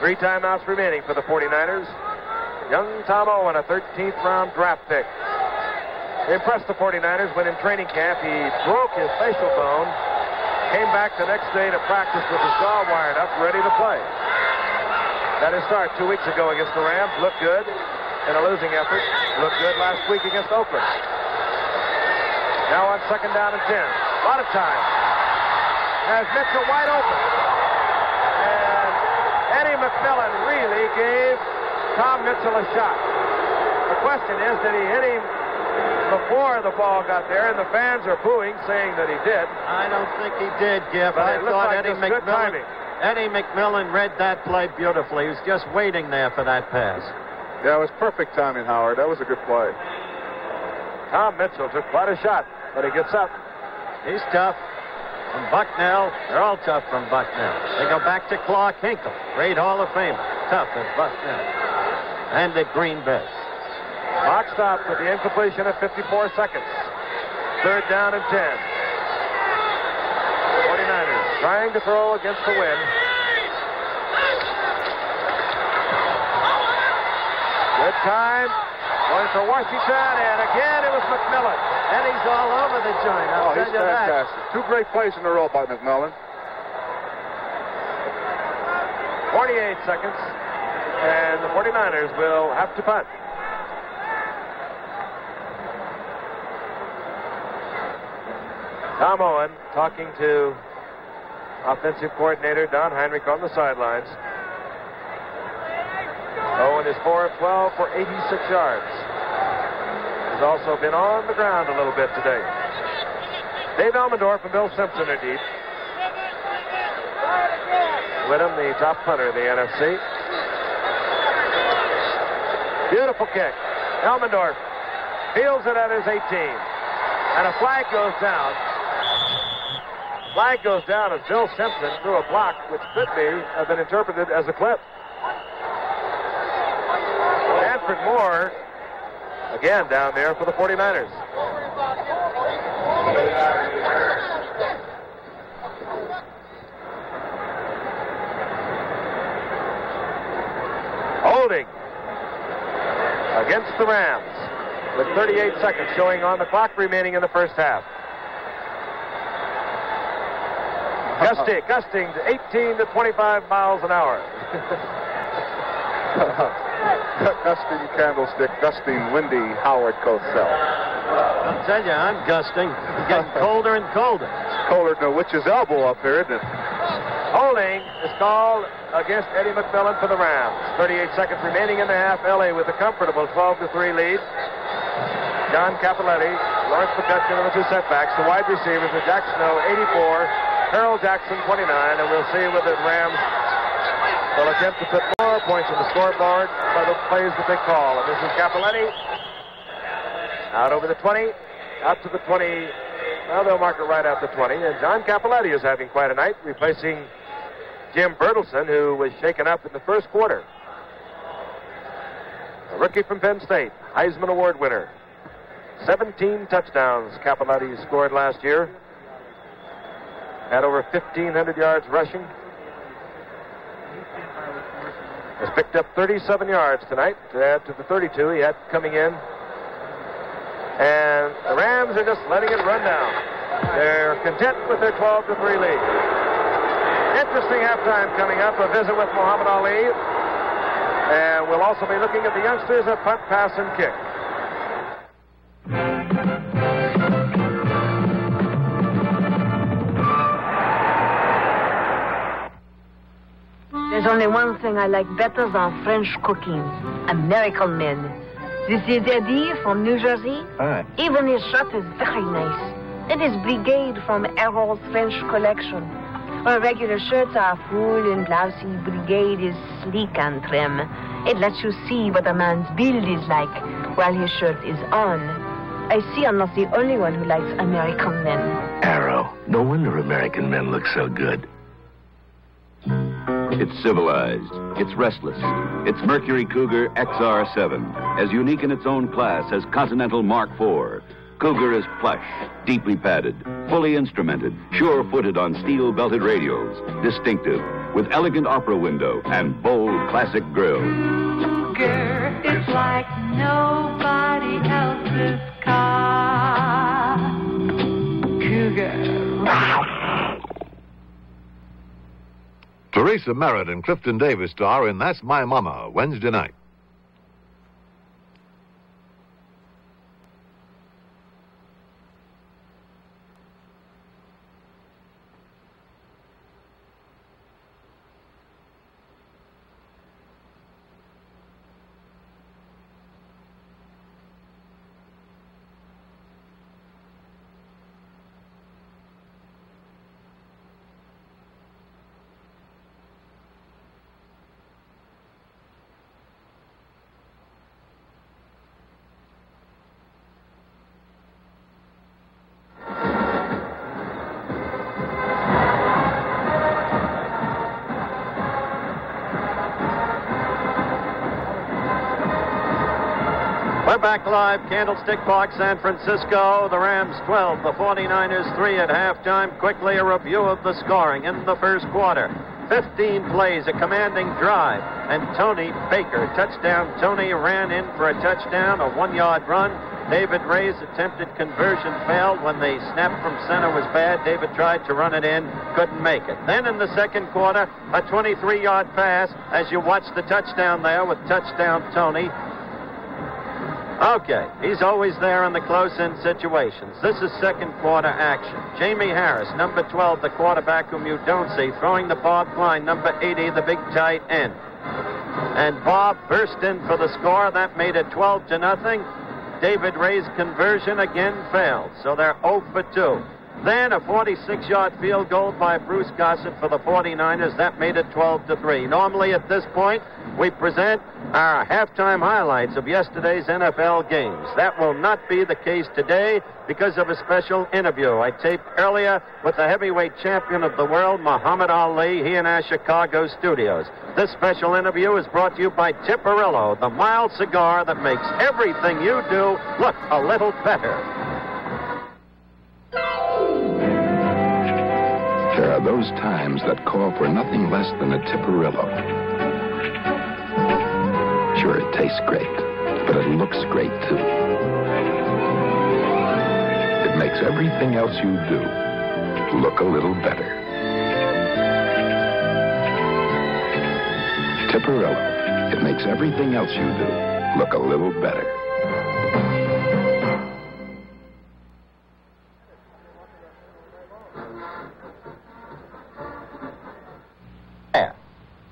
S5: 3 timeouts remaining for the 49ers. Young Tom Owen, a 13th round draft pick. impressed the 49ers when in training camp he broke his facial bone, came back the next day to practice with his jaw wired up, ready to play. Got his start 2 weeks ago against the Rams, looked good in a losing effort, looked good last week against Oakland. Now on 2nd down and 10. A lot of time. Has Mitchell wide open. And Eddie McMillan really gave Tom Mitchell a shot. The question is, did he hit him before the ball got there? And the fans are booing, saying that he did.
S4: I don't think he did, Giff.
S5: But
S4: I
S5: it looked
S4: thought
S5: like
S4: Eddie McMillan read that play beautifully. He was just waiting there for that pass.
S6: Yeah, it was perfect timing, Howard. That was a good play.
S5: Tom Mitchell took quite a shot, but he gets up.
S4: He's tough. From Bucknell, they're all tough from Bucknell. They go back to Clark Hinkle, great Hall of Famer. Tough at Bucknell. And at Green Bay.
S5: Clock stopped with the incompletion at 54 seconds. 3rd down and 10. 49ers trying to throw against the wind. Good time. Going for Washington, and again it was McMillan.
S4: And he's all over the joint. I'll tell
S6: he's
S4: you that.
S6: fantastic. 2 great plays in a row by McMillan.
S5: 48 seconds, and the 49ers will have to punt. Tom Owen talking to offensive coordinator Don Heinrich on the sidelines. Owen is 4 of 12 for 86 yards. He's also been on the ground a little bit today. Dave Elmendorf and Bill Simpson are deep. Whittam, the top punter of the NFC. Beautiful kick. Elmendorf fields it at his 18. And a flag goes down. Flag goes down as Bill Simpson threw a block, which could have been interpreted as a clip. Stanford Moore, again down there for the 49ers. Holding against the Rams with 38 seconds showing on the clock remaining in the first half. Gusting to 18 to 25 miles an hour.
S6: Gusting candlestick, gusting windy Howard Cosell.
S4: I'll tell you, I'm gusting. It's getting colder and colder.
S6: It's colder than a witch's elbow up here, isn't it?
S5: Holding is called against Eddie McMillan for the Rams. 38 seconds remaining in the half. LA with a comfortable 12-3 lead. John Cappelletti, Lawrence McCutcheon on the 2 setbacks. The wide receivers are Jack Snow, 84, Harold Jackson, 29, and we'll see whether the Rams will attempt to put more points on the scoreboard by the plays that they call. And this is Cappelletti. Out over the 20, out to the 20. Well, they'll mark it right out the 20. And John Cappelletti is having quite a night, replacing Jim Bertelsen, who was shaken up in the first quarter. A rookie from Penn State, Heisman Award winner. 17 touchdowns Cappelletti scored last year. Had over 1,500 yards rushing. Has picked up 37 yards tonight to add to the 32 he had coming in. And the Rams are just letting it run down. They're content with their 12-3 lead. Interesting halftime coming up, a visit with Muhammad Ali. And we'll also be looking at the youngsters at punt, pass, and kick.
S17: There's only one thing I like better than French cooking. American men. This is Eddie from New Jersey.
S11: Hi.
S17: Even his shirt is very nice. It is Brigade from Errol's French collection. Where regular shirts are full and blousy, Brigade is sleek and trim. It lets you see what a man's build is like while his shirt is on. I see I'm not the only one who likes American men.
S18: Arrow. No wonder American men look so good.
S1: It's civilized. It's restless. It's Mercury Cougar XR7, as unique in its own class as Continental Mark IV. Cougar is plush, deeply padded, fully instrumented, sure-footed on steel-belted radials, distinctive, with elegant opera window and bold classic grille.
S9: Cougar is like nobody else's car.
S8: Teresa Merritt and Clifton Davis star in That's My Mama, Wednesday night.
S4: We're back live, Candlestick Park, San Francisco. The Rams 12, the 49ers 3 at halftime. Quickly, a review of the scoring in the first quarter. 15 plays, a commanding drive, and Tony Baker, touchdown. Tony ran in for a touchdown, a 1-yard run. David Ray's attempted conversion failed when the snap from center was bad. David tried to run it in, couldn't make it. Then in the second quarter, a 23-yard pass as you watch the touchdown there with touchdown Tony. Okay, he's always there in the close-in situations. This is second quarter action. Jamie Harris, number 12, the quarterback whom you don't see, throwing the Bob Klein, number 80, the big tight end. And Bob burst in for the score. That made it 12-0. David Ray's conversion again failed, so they're 0 for 2. Then a 46-yard field goal by Bruce Gossett for the 49ers. That made it 12-3. Normally at this point, we present our halftime highlights of yesterday's NFL games. That will not be the case today because of a special interview I taped earlier with the heavyweight champion of the world, Muhammad Ali, he in our Chicago studios. This special interview is brought to you by Tiparillo, the mild cigar that makes everything you do look a little better.
S14: There are those times that call for nothing less than a Tiparillo. Sure, it tastes great, but it looks great, too. It makes everything else you do look a little better. Tiparillo. It makes everything else you do look a little better.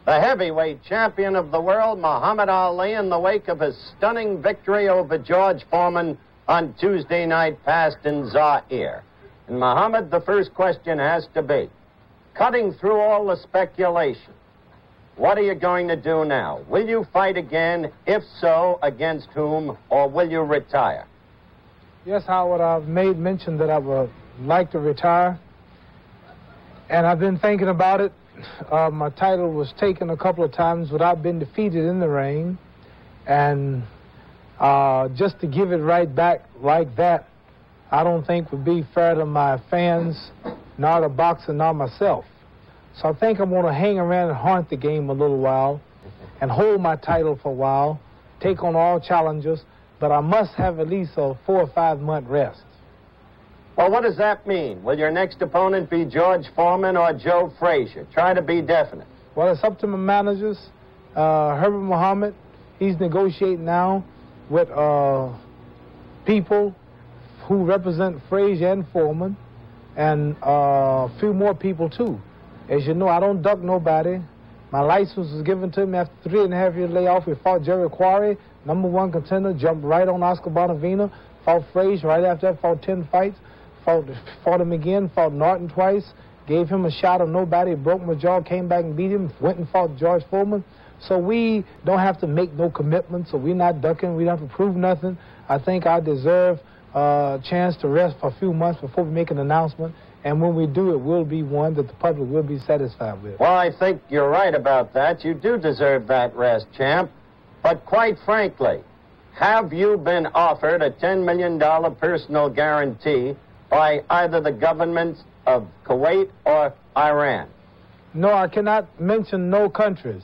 S4: The heavyweight champion of the world, Muhammad Ali, in the wake of his stunning victory over George Foreman on Tuesday night past in Zaire. And Muhammad, the first question has to be, cutting through all the speculation, what are you going to do now? Will you fight again? If so, against whom? Or will you retire?
S19: Yes, Howard, I've made mention that I would like to retire. And I've been thinking about it. My title was taken a couple of times without being defeated in the ring. And just to give it right back like that, I don't think would be fair to my fans, nor the boxer, nor myself. So I think I'm going to hang around and haunt the game a little while and hold my title for a while, take on all challenges, but I must have at least a 4 or 5 month rest.
S4: Well, what does that mean? Will your next opponent be George Foreman or Joe Frazier? Try to be definite.
S19: Well, it's up to my managers. Herbert Muhammad, he's negotiating now with people who represent Frazier and Foreman, and a few more people, too. As you know, I don't duck nobody. My license was given to me after 3.5-year layoff. We fought Jerry Quarry, #1 contender, jumped right on Oscar Bonavena, fought Frazier right after that, fought 10 fights. Fought him again, fought Norton twice, gave him a shot of nobody, broke my jaw, came back and beat him, went and fought George Foreman. So we don't have to make no commitments, so we're not ducking, we don't have to prove nothing. I think I deserve a chance to rest for a few months before we make an announcement, and when we do, it will be one that the public will be satisfied with.
S4: Well, I think you're right about that. You do deserve that rest, champ. But quite frankly, have you been offered a $10 million personal guarantee by either the governments of Kuwait or Iran?
S19: No, I cannot mention no countries.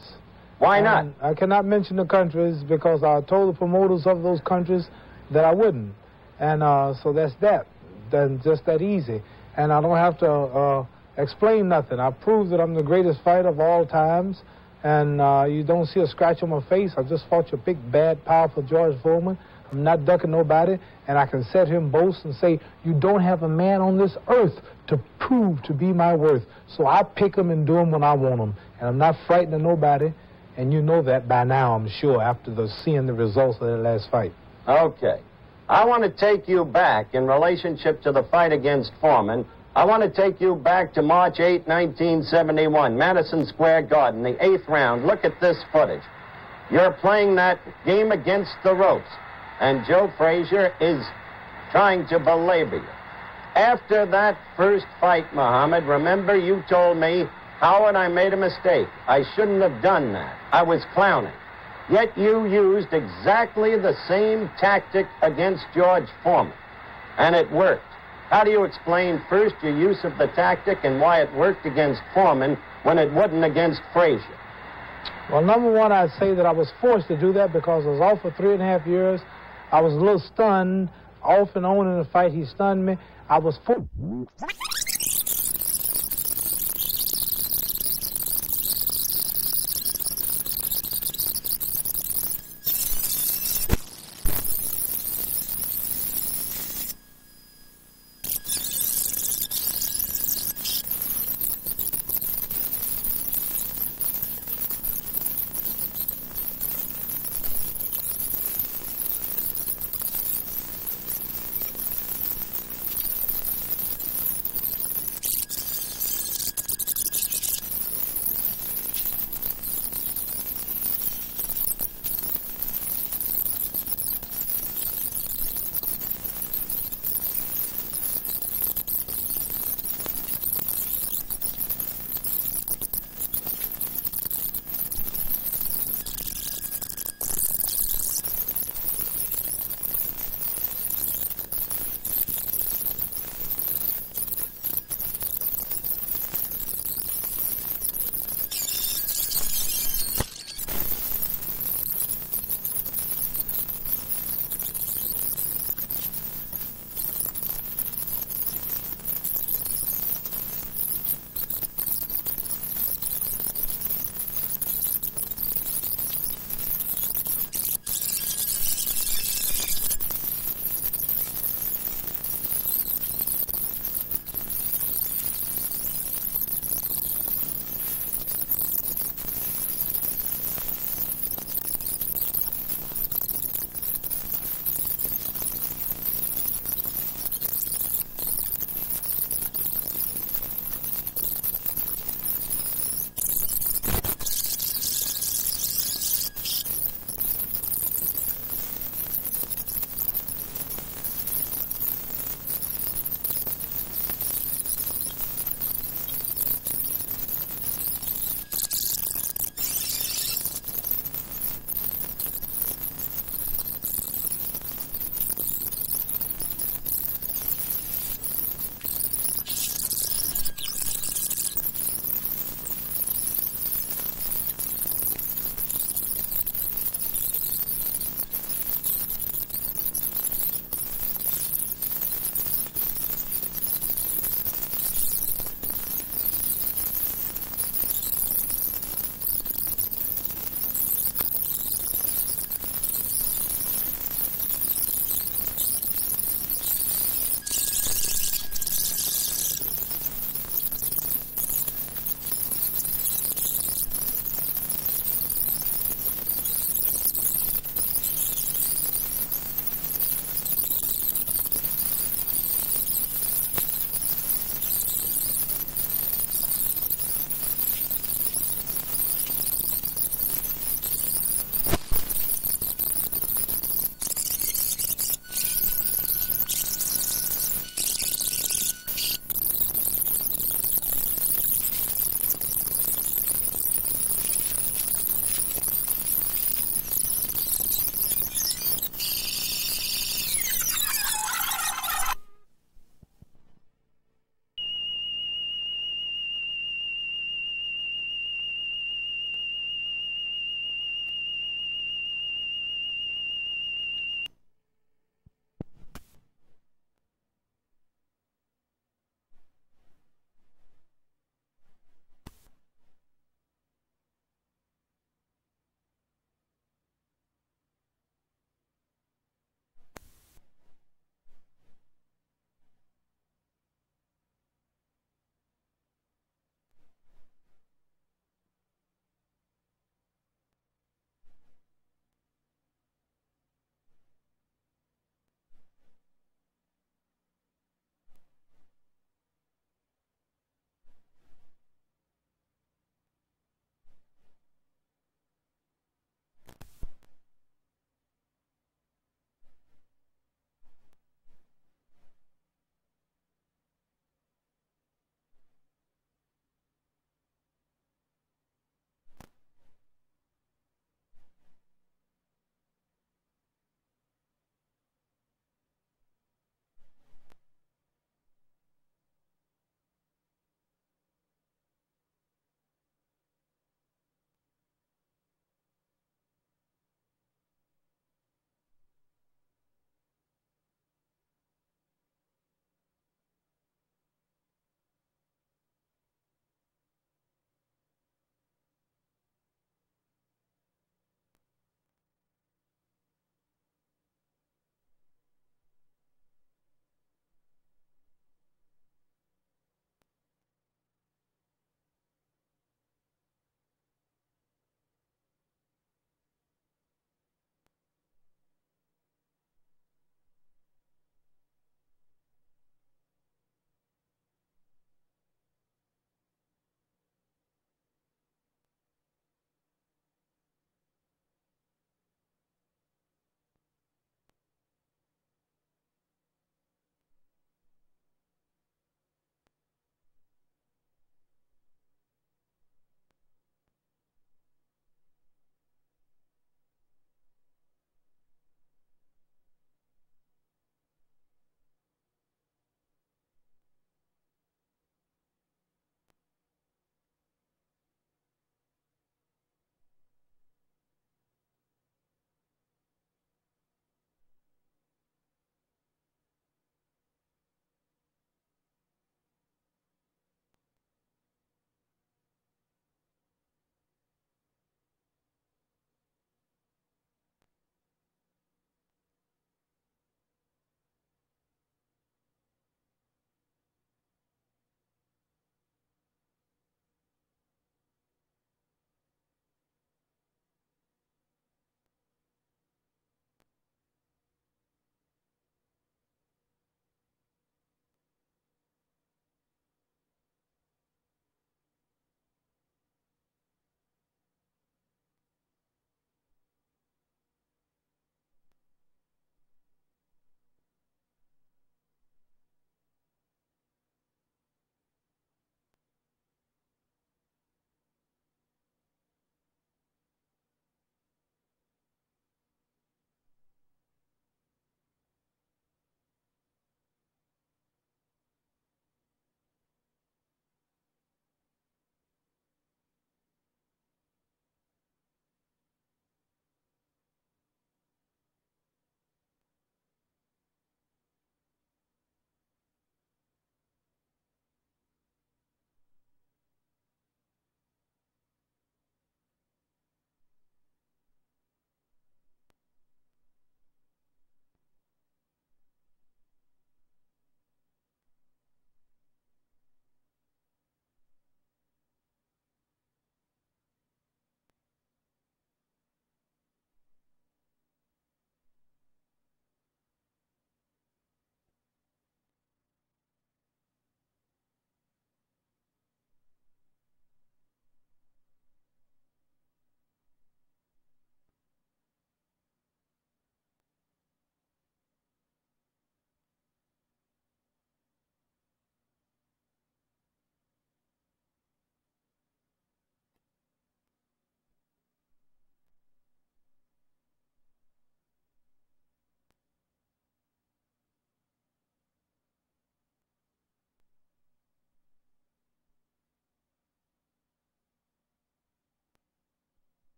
S4: Why not?
S19: I cannot mention the countries because I told the promoters of those countries that I wouldn't. And so that's that. Then just that easy. And I don't have to explain nothing. I proved that I'm the greatest fighter of all times, and you don't see a scratch on my face. I just fought your big, bad, powerful George Foreman. I'm not ducking nobody, and I can set him boast and say, you don't have a man on this earth to prove to be my worth. So I pick him and do him when I want him, and I'm not frightened of nobody, and you know that by now, I'm sure, after seeing the results of that last fight.
S4: Okay. I want to take you back in relationship to the fight against Foreman. I want to take you back to March 8, 1971, Madison Square Garden, the 8th round. Look at this footage. You're playing that game against the ropes, and Joe Frazier is trying to belabor you. After that first fight, Muhammad, remember you told me, Howard, I made a mistake. I shouldn't have done that. I was clowning. Yet you used exactly the same tactic against George Foreman, and it worked. How do you explain first your use of the tactic and why it worked against Foreman when it wouldn't against Frazier?
S19: Well, number one, I'd say that I was forced to do that because I was off for 3.5 years. I was a little stunned. Off and on in the fight, he stunned me. I was forced.